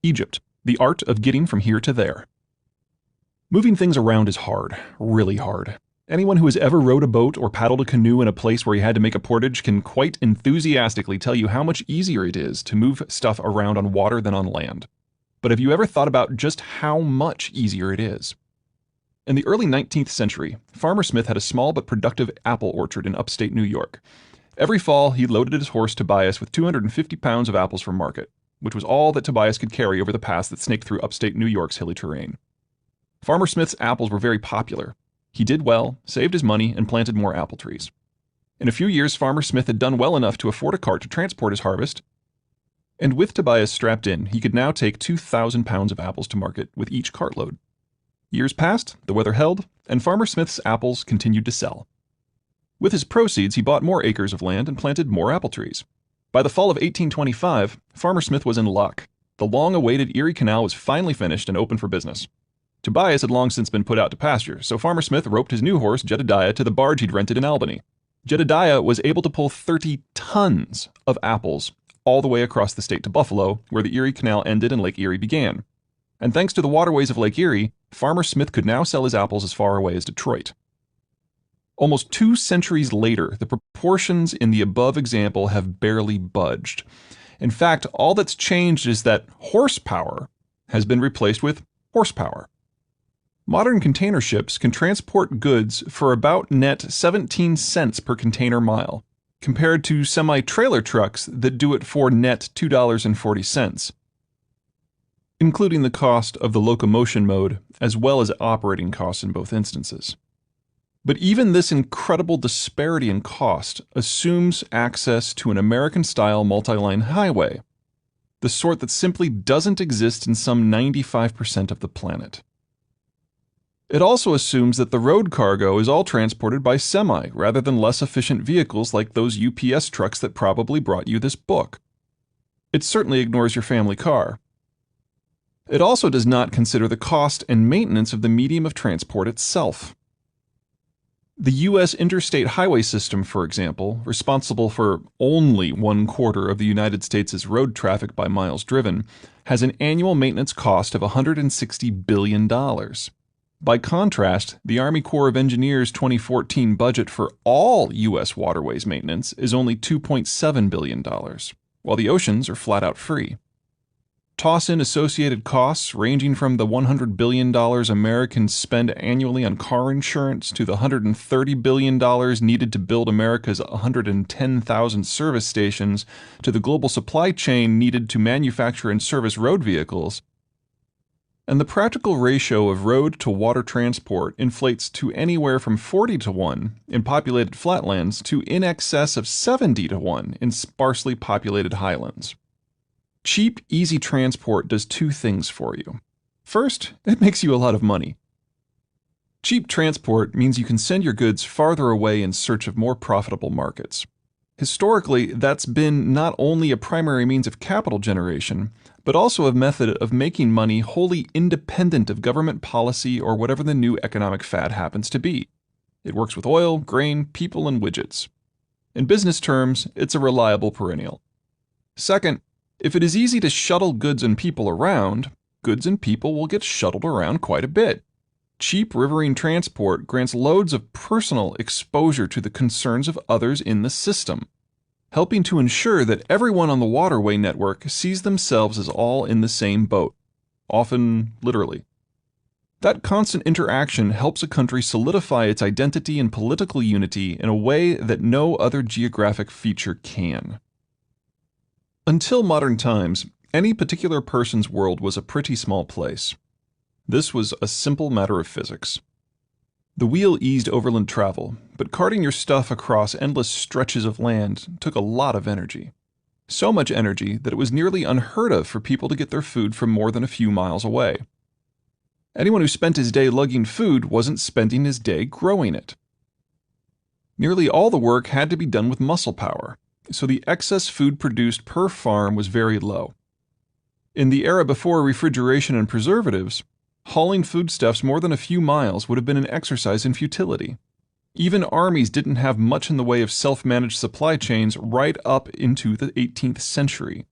Egypt, the art of getting from here to there. Moving things around is hard, really hard. Anyone who has ever rowed a boat or paddled a canoe in a place where you had to make a portage can quite enthusiastically tell you how much easier it is to move stuff around on water than on land. But have you ever thought about just how much easier it is? In the early 19th century, Farmer Smith had a small but productive apple orchard in upstate New York. Every fall, he loaded his horse Tobias with 250 pounds of apples for market, which was all that Tobias could carry over the pass that snaked through upstate New York's hilly terrain. Farmer Smith's apples were very popular. He did well, saved his money, and planted more apple trees. In a few years, Farmer Smith had done well enough to afford a cart to transport his harvest, and with Tobias strapped in, he could now take 2,000 pounds of apples to market with each cartload. Years passed, the weather held, and Farmer Smith's apples continued to sell. With his proceeds, he bought more acres of land and planted more apple trees. By the fall of 1825, Farmer Smith was in luck. The long-awaited Erie Canal was finally finished and open for business. Tobias had long since been put out to pasture, so Farmer Smith roped his new horse, Jedediah, to the barge he'd rented in Albany. Jedediah was able to pull 30 tons of apples all the way across the state to Buffalo, where the Erie Canal ended and Lake Erie began. And thanks to the waterways of Lake Erie, Farmer Smith could now sell his apples as far away as Detroit. Almost 2 centuries later, the proportions in the above example have barely budged. In fact, all that's changed is that horsepower has been replaced with horsepower. Modern container ships can transport goods for about net 17 cents per container mile, compared to semi-trailer trucks that do it for net $2.40, including the cost of the locomotion mode as well as operating costs in both instances. But even this incredible disparity in cost assumes access to an American-style multi-line highway, the sort that simply doesn't exist in some 95% of the planet. It also assumes that the road cargo is all transported by semi rather than less efficient vehicles like those UPS trucks that probably brought you this book. It certainly ignores your family car. It also does not consider the cost and maintenance of the medium of transport itself. The U.S. interstate highway system, for example, responsible for only 1/4 of the United States' road traffic by miles driven, has an annual maintenance cost of $160 billion. By contrast, the Army Corps of Engineers' 2014 budget for all U.S. waterways maintenance is only $2.7 billion, while the oceans are flat out free. Toss in associated costs ranging from the $100 billion Americans spend annually on car insurance to the $130 billion needed to build America's 110,000 service stations to the global supply chain needed to manufacture and service road vehicles. And the practical ratio of road to water transport inflates to anywhere from 40-to-1 in populated flatlands to in excess of 70-to-1 in sparsely populated highlands. Cheap, easy transport does 2 things for you. First, it makes you a lot of money. Cheap transport means you can send your goods farther away in search of more profitable markets. Historically, that's been not only a primary means of capital generation, but also a method of making money wholly independent of government policy or whatever the new economic fad happens to be. It works with oil, grain, people, and widgets. In business terms, it's a reliable perennial. Second, if it is easy to shuttle goods and people around, goods and people will get shuttled around quite a bit. Cheap riverine transport grants loads of personal exposure to the concerns of others in the system, helping to ensure that everyone on the waterway network sees themselves as all in the same boat, often literally. That constant interaction helps a country solidify its identity and political unity in a way that no other geographic feature can. Until modern times, any particular person's world was a pretty small place. This was a simple matter of physics. The wheel eased overland travel, but carting your stuff across endless stretches of land took a lot of energy. So much energy that it was nearly unheard of for people to get their food from more than a few miles away. Anyone who spent his day lugging food wasn't spending his day growing it. Nearly all the work had to be done with muscle power, so the excess food produced per farm was very low. In the era before refrigeration and preservatives, hauling foodstuffs more than a few miles would have been an exercise in futility. Even armies didn't have much in the way of self-managed supply chains right up into the 18th century.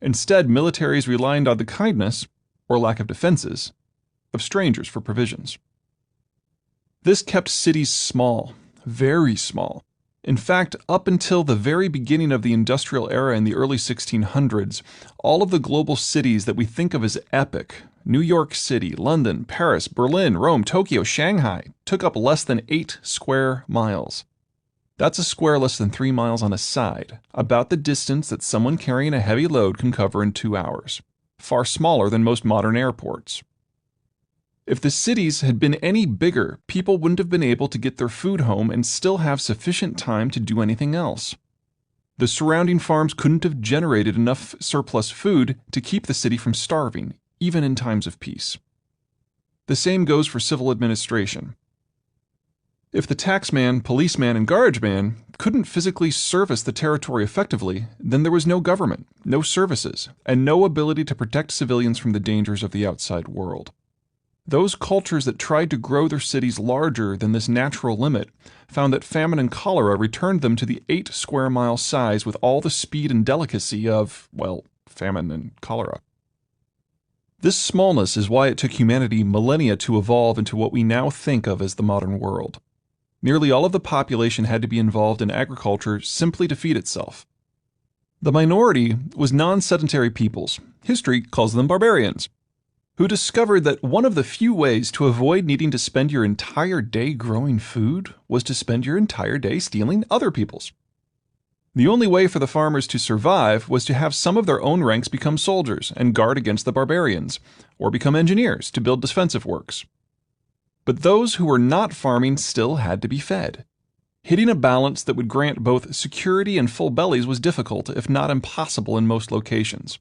Instead, militaries relied on the kindness, or lack of defenses, of strangers for provisions. This kept cities small, very small. In fact, up until the very beginning of the industrial era in the early 1600s, all of the global cities that we think of as epic, New York City, London, Paris, Berlin, Rome, Tokyo, Shanghai, took up less than 8 square miles. That's a square less than 3 miles on a side, about the distance that someone carrying a heavy load can cover in 2 hours, far smaller than most modern airports. If the cities had been any bigger, people wouldn't have been able to get their food home and still have sufficient time to do anything else. The surrounding farms couldn't have generated enough surplus food to keep the city from starving, even in times of peace. The same goes for civil administration. If the taxman, policeman, and garbage man couldn't physically service the territory effectively, then there was no government, no services, and no ability to protect civilians from the dangers of the outside world. Those cultures that tried to grow their cities larger than this natural limit found that famine and cholera returned them to the 8 square mile size with all the speed and delicacy of, well, famine and cholera. This smallness is why it took humanity millennia to evolve into what we now think of as the modern world. Nearly all of the population had to be involved in agriculture simply to feed itself. The minority was non-sedentary peoples. History calls them barbarians, who discovered that one of the few ways to avoid needing to spend your entire day growing food was to spend your entire day stealing other people's. The only way for the farmers to survive was to have some of their own ranks become soldiers and guard against the barbarians, or become engineers to build defensive works. But those who were not farming still had to be fed. Hitting a balance that would grant both security and full bellies was difficult, if not impossible in most locations.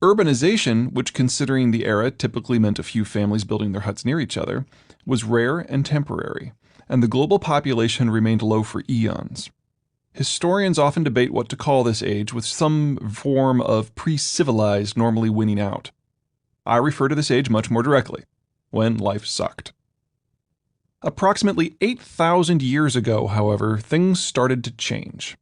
Urbanization, which considering the era typically meant a few families building their huts near each other, was rare and temporary, and the global population remained low for eons. Historians often debate what to call this age, with some form of pre-civilized normally winning out. I refer to this age much more directly, when life sucked. Approximately 8,000 years ago, however, things started to change.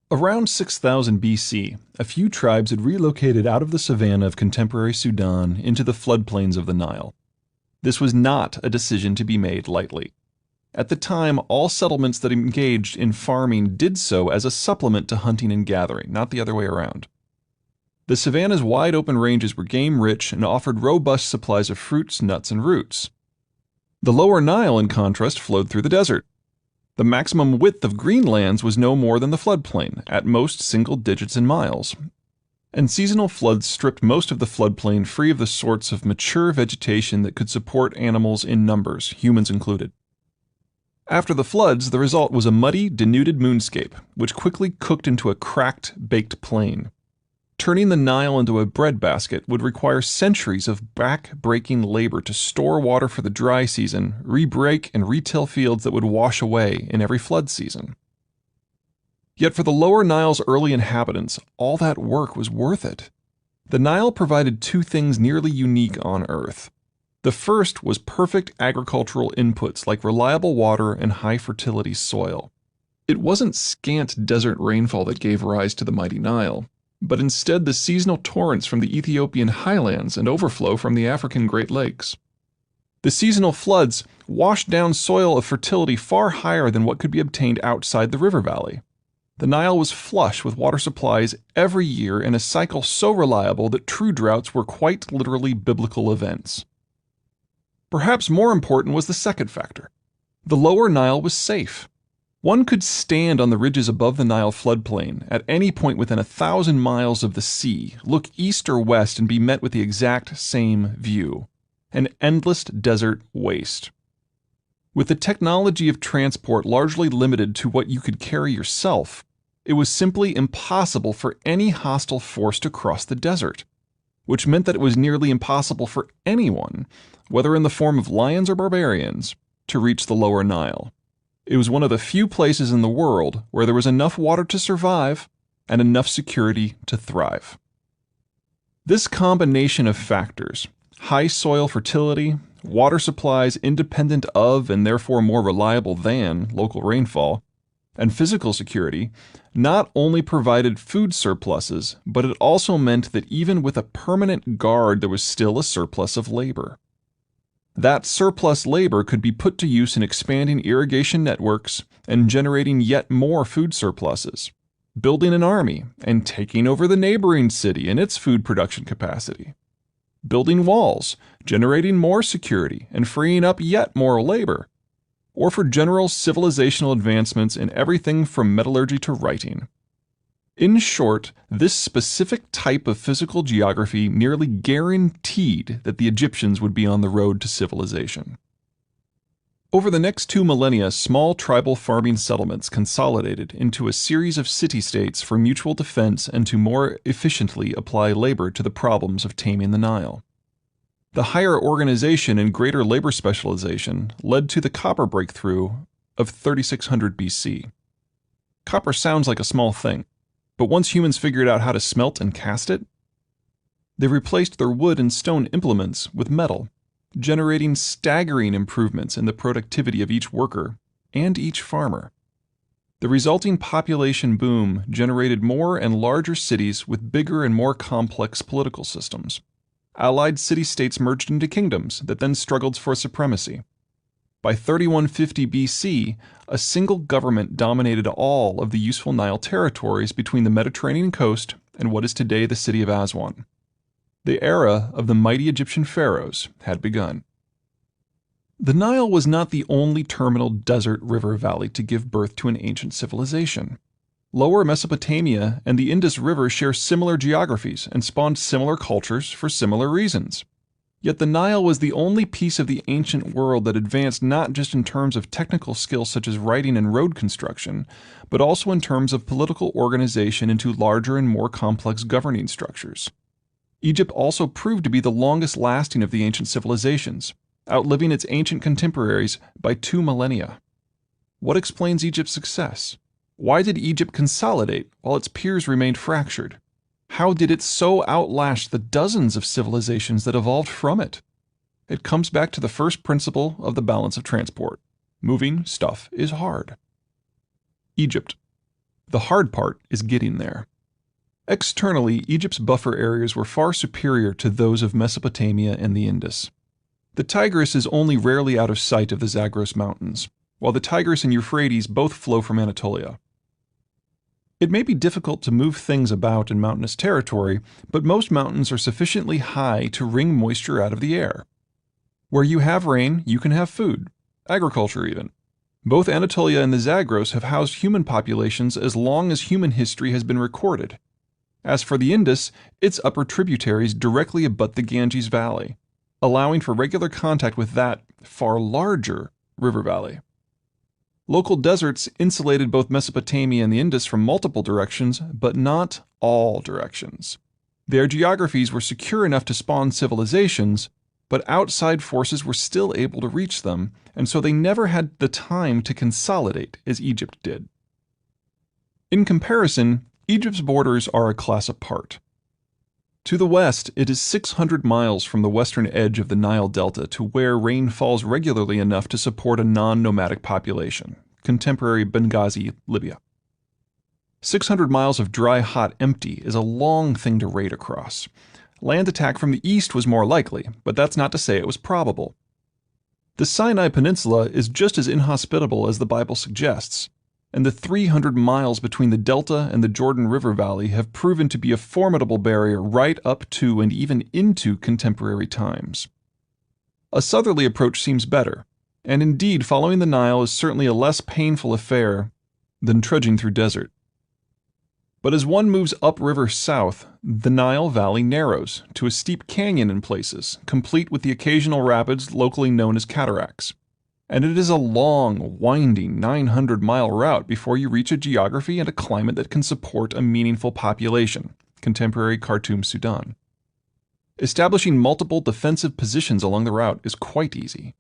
Around 6000 BC, a few tribes had relocated out of the savanna of contemporary Sudan into the floodplains of the Nile. This was not a decision to be made lightly. At the time, all settlements that engaged in farming did so as a supplement to hunting and gathering, not the other way around. The savanna's wide open ranges were game-rich and offered robust supplies of fruits, nuts, and roots. The lower Nile, in contrast, flowed through the desert. The maximum width of greenlands was no more than the floodplain, at most single digits in miles. And seasonal floods stripped most of the floodplain free of the sorts of mature vegetation that could support animals in numbers, humans included. After the floods, the result was a muddy, denuded moonscape, which quickly cooked into a cracked, baked plain. Turning the Nile into a breadbasket would require centuries of back-breaking labor to store water for the dry season, re-break and retill fields that would wash away in every flood season. Yet for the lower Nile's early inhabitants, all that work was worth it. The Nile provided two things nearly unique on Earth. The first was perfect agricultural inputs like reliable water and high-fertility soil. It wasn't scant desert rainfall that gave rise to the mighty Nile, but instead the seasonal torrents from the Ethiopian highlands and overflow from the African Great Lakes. The seasonal floods washed down soil of fertility far higher than what could be obtained outside the river valley. The Nile was flush with water supplies every year in a cycle so reliable that true droughts were quite literally biblical events. Perhaps more important was the second factor. The lower Nile was safe. One could stand on the ridges above the Nile floodplain at any point within 1,000 miles of the sea, look east or west, and be met with the exact same view: an endless desert waste. With the technology of transport largely limited to what you could carry yourself, it was simply impossible for any hostile force to cross the desert, which meant that it was nearly impossible for anyone, whether in the form of lions or barbarians, to reach the lower Nile. It was one of the few places in the world where there was enough water to survive and enough security to thrive. This combination of factors, high soil fertility, water supplies independent of and therefore more reliable than local rainfall, and physical security, not only provided food surpluses, but it also meant that even with a permanent guard, there was still a surplus of labor. That surplus labor could be put to use in expanding irrigation networks and generating yet more food surpluses, building an army and taking over the neighboring city and its food production capacity, building walls, generating more security and freeing up yet more labor, or for general civilizational advancements in everything from metallurgy to writing. In short, this specific type of physical geography nearly guaranteed that the Egyptians would be on the road to civilization. Over the next 2 millennia, small tribal farming settlements consolidated into a series of city-states for mutual defense and to more efficiently apply labor to the problems of taming the Nile. The higher organization and greater labor specialization led to the copper breakthrough of 3600 BC. Copper sounds like a small thing, but once humans figured out how to smelt and cast it, they replaced their wood and stone implements with metal, generating staggering improvements in the productivity of each worker and each farmer. The resulting population boom generated more and larger cities with bigger and more complex political systems. Allied city-states merged into kingdoms that then struggled for supremacy. By 3150 BC, a single government dominated all of the useful Nile territories between the Mediterranean coast and what is today the city of Aswan. The era of the mighty Egyptian pharaohs had begun. The Nile was not the only terminal desert river valley to give birth to an ancient civilization. Lower Mesopotamia and the Indus River share similar geographies and spawned similar cultures for similar reasons. Yet the Nile was the only piece of the ancient world that advanced not just in terms of technical skills such as writing and road construction, but also in terms of political organization into larger and more complex governing structures. Egypt also proved to be the longest lasting of the ancient civilizations, outliving its ancient contemporaries by 2 millennia. What explains Egypt's success? Why did Egypt consolidate while its peers remained fractured? How did it so outlast the dozens of civilizations that evolved from it? It comes back to the first principle of the balance of transport. Moving stuff is hard. Egypt. The hard part is getting there. Externally, Egypt's buffer areas were far superior to those of Mesopotamia and the Indus. The Tigris is only rarely out of sight of the Zagros Mountains, while the Tigris and Euphrates both flow from Anatolia. It may be difficult to move things about in mountainous territory, but most mountains are sufficiently high to wring moisture out of the air. Where you have rain, you can have food, agriculture even. Both Anatolia and the Zagros have housed human populations as long as human history has been recorded. As for the Indus, its upper tributaries directly abut the Ganges Valley, allowing for regular contact with that far larger river valley. Local deserts insulated both Mesopotamia and the Indus from multiple directions, but not all directions. Their geographies were secure enough to spawn civilizations, but outside forces were still able to reach them, and so they never had the time to consolidate as Egypt did. In comparison, Egypt's borders are a class apart. To the west, it is 600 miles from the western edge of the Nile Delta to where rain falls regularly enough to support a non-nomadic population, contemporary Benghazi, Libya. 600 miles of dry, hot, empty is a long thing to raid across. Land attack from the east was more likely, but that's not to say it was probable. The Sinai Peninsula is just as inhospitable as the Bible suggests, and the 300 miles between the Delta and the Jordan River Valley have proven to be a formidable barrier right up to and even into contemporary times. A southerly approach seems better, and indeed following the Nile is certainly a less painful affair than trudging through desert. But as one moves upriver south, the Nile Valley narrows to a steep canyon in places, complete with the occasional rapids locally known as cataracts. And it is a long, winding 900-mile route before you reach a geography and a climate that can support a meaningful population, contemporary Khartoum, Sudan. Establishing multiple defensive positions along the route is quite easy.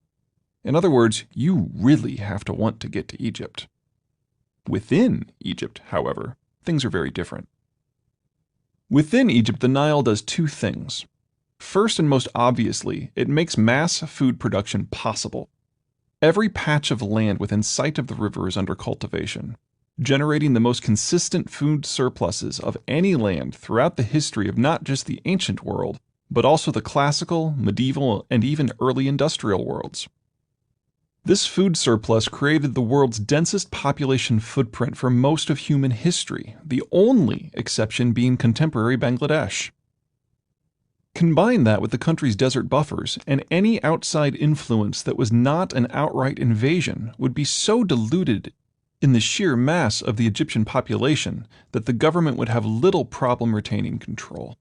In other words, you really have to want to get to Egypt. Within Egypt, however, things are very different. Within Egypt, the Nile does two things. First and most obviously, it makes mass food production possible. Every patch of land within sight of the river is under cultivation. generating the most consistent food surpluses of any land throughout the history of not just the ancient world, but also the classical, medieval, and even early industrial worlds. This food surplus created the world's densest population footprint for most of human history, the only exception being contemporary Bangladesh. Combine that with the country's desert buffers, and any outside influence that was not an outright invasion would be so diluted in the sheer mass of the Egyptian population that the government would have little problem retaining control.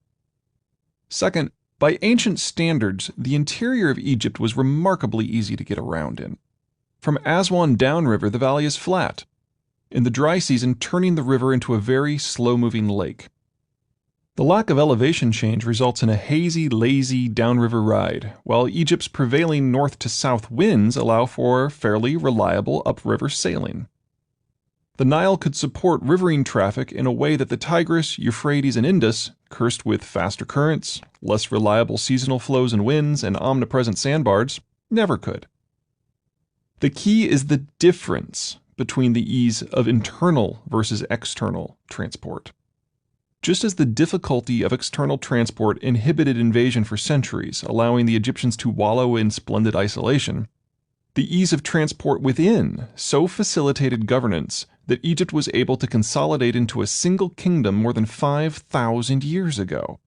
Second, by ancient standards, the interior of Egypt was remarkably easy to get around in. From Aswan downriver, the valley is flat, in the dry season turning the river into a very slow-moving lake. The lack of elevation change results in a hazy, lazy downriver ride, while Egypt's prevailing north-to-south winds allow for fairly reliable upriver sailing. The Nile could support riverine traffic in a way that the Tigris, Euphrates, and Indus, cursed with faster currents, less reliable seasonal flows and winds, and omnipresent sandbars, never could. The key is the difference between the ease of internal versus external transport. Just as the difficulty of external transport inhibited invasion for centuries, allowing the Egyptians to wallow in splendid isolation, the ease of transport within so facilitated governance that Egypt was able to consolidate into a single kingdom more than 5,000 years ago.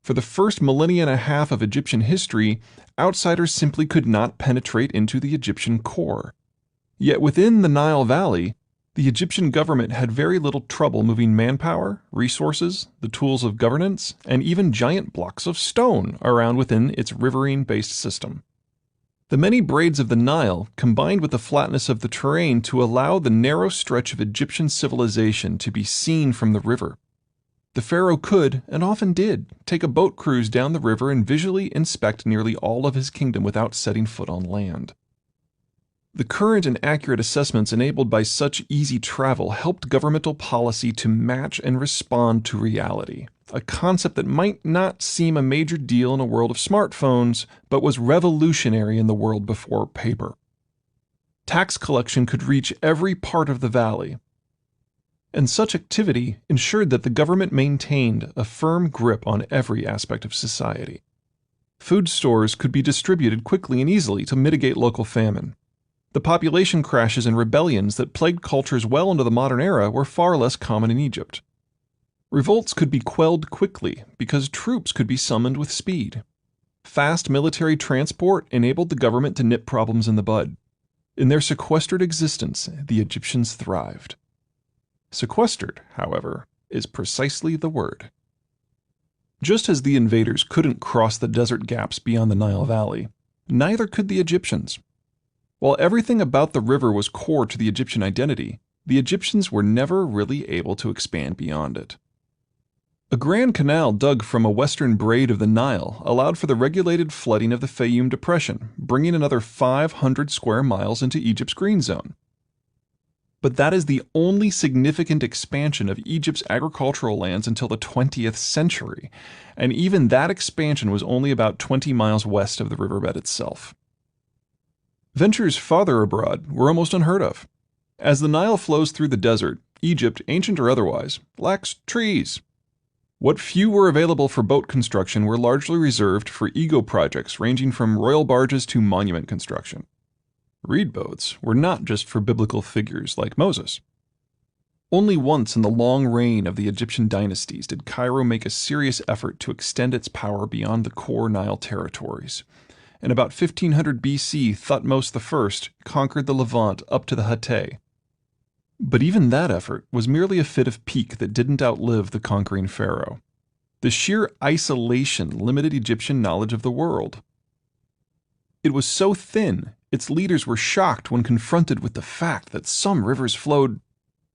For the first millennia and a half of Egyptian history, outsiders simply could not penetrate into the Egyptian core. Yet within the Nile Valley, the Egyptian government had very little trouble moving manpower, resources, the tools of governance, and even giant blocks of stone around within its riverine-based system. The many braids of the Nile combined with the flatness of the terrain to allow the narrow stretch of Egyptian civilization to be seen from the river. The pharaoh could, and often did, take a boat cruise down the river and visually inspect nearly all of his kingdom without setting foot on land. The current and accurate assessments enabled by such easy travel helped governmental policy to match and respond to reality, a concept that might not seem a major deal in a world of smartphones, but was revolutionary in the world before paper. Tax collection could reach every part of the valley, and such activity ensured that the government maintained a firm grip on every aspect of society. Food stores could be distributed quickly and easily to mitigate local famine. The population crashes and rebellions that plagued cultures well into the modern era were far less common in Egypt. Revolts could be quelled quickly because troops could be summoned with speed. Fast military transport enabled the government to nip problems in the bud. In their sequestered existence, the Egyptians thrived. Sequestered, however, is precisely the word. Just as the invaders couldn't cross the desert gaps beyond the Nile Valley, neither could the Egyptians. While everything about the river was core to the Egyptian identity, the Egyptians were never really able to expand beyond it. A grand canal dug from a western braid of the Nile allowed for the regulated flooding of the Fayum Depression, bringing another 500 square miles into Egypt's green zone. But that is the only significant expansion of Egypt's agricultural lands until the 20th century, and even that expansion was only about 20 miles west of the riverbed itself. Ventures farther abroad were almost unheard of. As the Nile flows through the desert, Egypt, ancient or otherwise, lacks trees. What few were available for boat construction were largely reserved for ego projects ranging from royal barges to monument construction. Reed boats were not just for biblical figures like Moses. Only once in the long reign of the Egyptian dynasties did Cairo make a serious effort to extend its power beyond the core Nile territories. In about 1500 BC, Thutmose I conquered the Levant up to the Hatay. But even that effort was merely a fit of pique that didn't outlive the conquering pharaoh. The sheer isolation limited Egyptian knowledge of the world. It was so thin, its leaders were shocked when confronted with the fact that some rivers flowed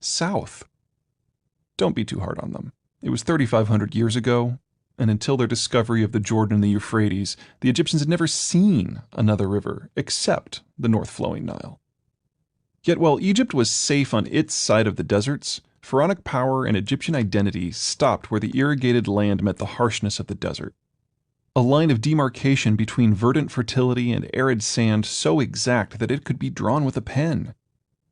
south. Don't be too hard on them. It was 3,500 years ago, and until their discovery of the Jordan and the Euphrates, the Egyptians had never seen another river except the north-flowing Nile. Yet while Egypt was safe on its side of the deserts, pharaonic power and Egyptian identity stopped where the irrigated land met the harshness of the desert. A line of demarcation between verdant fertility and arid sand so exact that it could be drawn with a pen.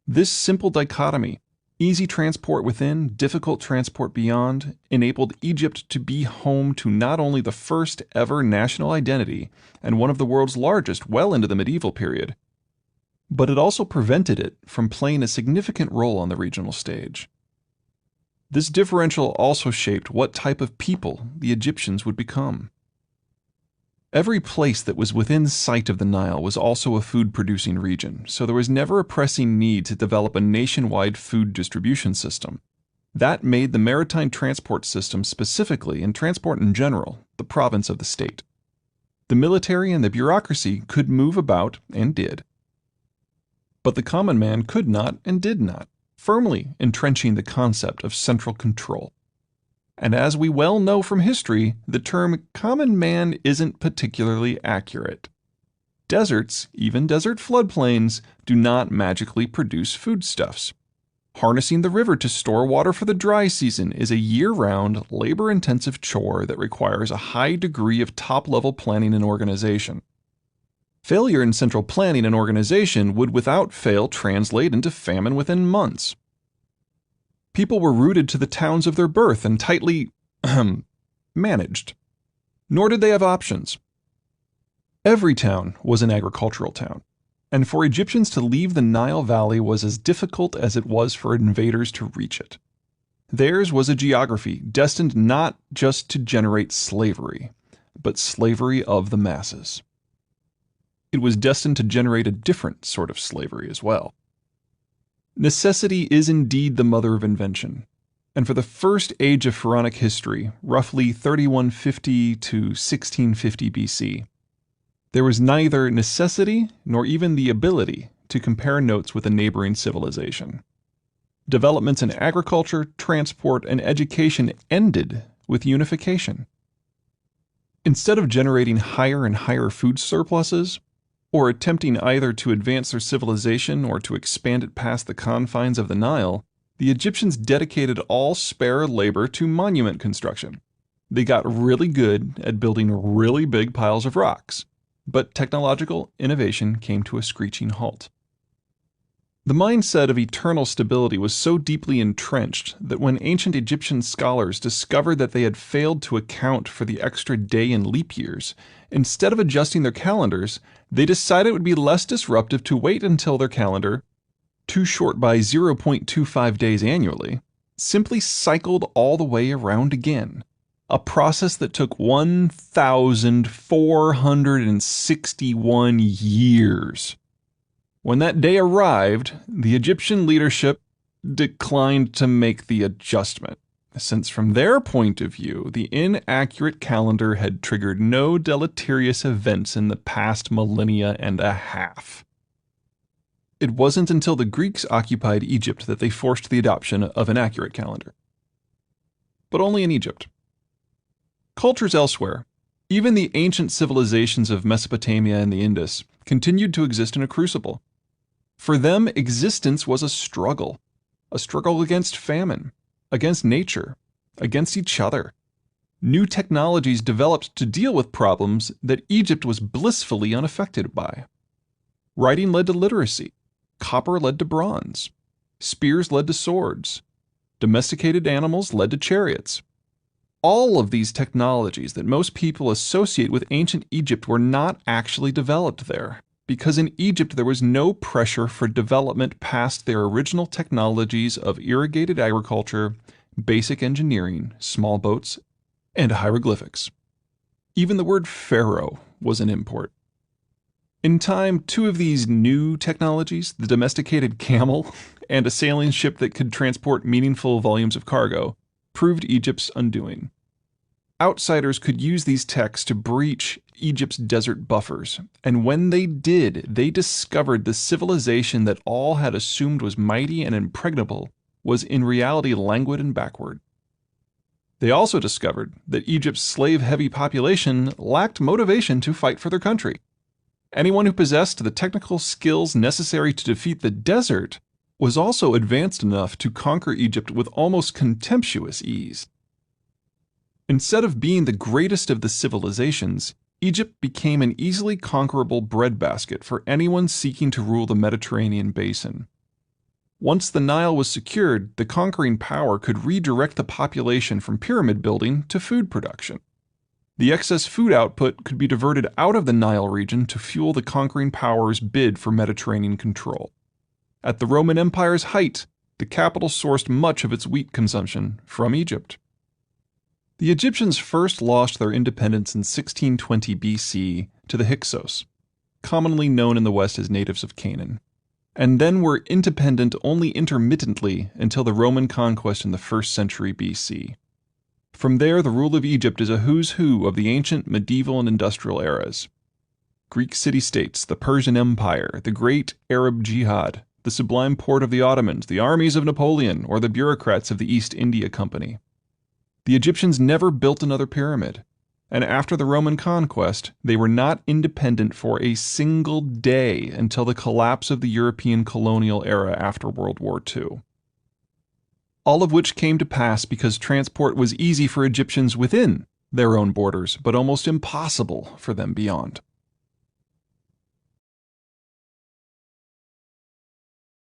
This simple dichotomy, Easy transport within, difficult transport beyond enabled Egypt to be home to not only the first ever national identity and one of the world's largest well into the medieval period, but it also prevented it from playing a significant role on the regional stage. This differential also shaped what type of people the Egyptians would become. Every place that was within sight of the Nile was also a food-producing region, so there was never a pressing need to develop a nationwide food distribution system. That made the maritime transport system specifically, and transport in general, the province of the state. The military and the bureaucracy could move about, and did. But the common man could not and did not, firmly entrenching the concept of central control. And as we well know from history, the term common man isn't particularly accurate. Deserts, even desert floodplains, do not magically produce foodstuffs. Harnessing the river to store water for the dry season is a year-round, labor-intensive chore that requires a high degree of top-level planning and organization. Failure in central planning and organization would without fail translate into famine within months. People were rooted to the towns of their birth and tightly managed. Nor did they have options. Every town was an agricultural town, and for Egyptians to leave the Nile Valley was as difficult as it was for invaders to reach it. Theirs was a geography destined not just to generate slavery, but slavery of the masses. It was destined to generate a different sort of slavery as well. Necessity is indeed the mother of invention, and for the first age of pharaonic history, roughly 3150 to 1650 BC, there was neither necessity nor even the ability to compare notes with a neighboring civilization. Developments in agriculture, transport, and education ended with unification. Instead of generating higher and higher food surpluses, or attempting either to advance their civilization or to expand it past the confines of the Nile, the Egyptians dedicated all spare labor to monument construction. They got really good at building really big piles of rocks, but technological innovation came to a screeching halt. The mindset of eternal stability was so deeply entrenched that when ancient Egyptian scholars discovered that they had failed to account for the extra day in leap years, instead of adjusting their calendars, they decided it would be less disruptive to wait until their calendar, too short by 0.25 days annually, simply cycled all the way around again, a process that took 1,461 years. When that day arrived, the Egyptian leadership declined to make the adjustment, since from their point of view, the inaccurate calendar had triggered no deleterious events in the past millennia and a half. It wasn't until the Greeks occupied Egypt that they forced the adoption of an accurate calendar. But only in Egypt. Cultures elsewhere, even the ancient civilizations of Mesopotamia and the Indus, continued to exist in a crucible. For them, existence was a struggle against famine, against nature, against each other. New technologies developed to deal with problems that Egypt was blissfully unaffected by. Writing led to literacy, copper led to bronze, spears led to swords, domesticated animals led to chariots. All of these technologies that most people associate with ancient Egypt were not actually developed there, because in Egypt there was no pressure for development past their original technologies of irrigated agriculture, basic engineering, small boats, and hieroglyphics. Even the word pharaoh was an import. In time, two of these new technologies, the domesticated camel and a sailing ship that could transport meaningful volumes of cargo, proved Egypt's undoing. Outsiders could use these techs to breach Egypt's desert buffers, and when they did, they discovered the civilization that all had assumed was mighty and impregnable was in reality languid and backward. They also discovered that Egypt's slave-heavy population lacked motivation to fight for their country. Anyone who possessed the technical skills necessary to defeat the desert was also advanced enough to conquer Egypt with almost contemptuous ease. Instead of being the greatest of the civilizations, Egypt became an easily conquerable breadbasket for anyone seeking to rule the Mediterranean basin. Once the Nile was secured, the conquering power could redirect the population from pyramid building to food production. The excess food output could be diverted out of the Nile region to fuel the conquering power's bid for Mediterranean control. At the Roman Empire's height, the capital sourced much of its wheat consumption from Egypt. The Egyptians first lost their independence in 1620 BC to the Hyksos, commonly known in the West as natives of Canaan, and then were independent only intermittently until the Roman conquest in the 1st century BC. From there, the rule of Egypt is a who's who of the ancient, medieval, and industrial eras. Greek city-states, the Persian Empire, the Great Arab Jihad, the sublime port of the Ottomans, the armies of Napoleon, or the bureaucrats of the East India Company. The Egyptians never built another pyramid, and after the Roman conquest, they were not independent for a single day until the collapse of the European colonial era after World War II. All of which came to pass because transport was easy for Egyptians within their own borders, but almost impossible for them beyond.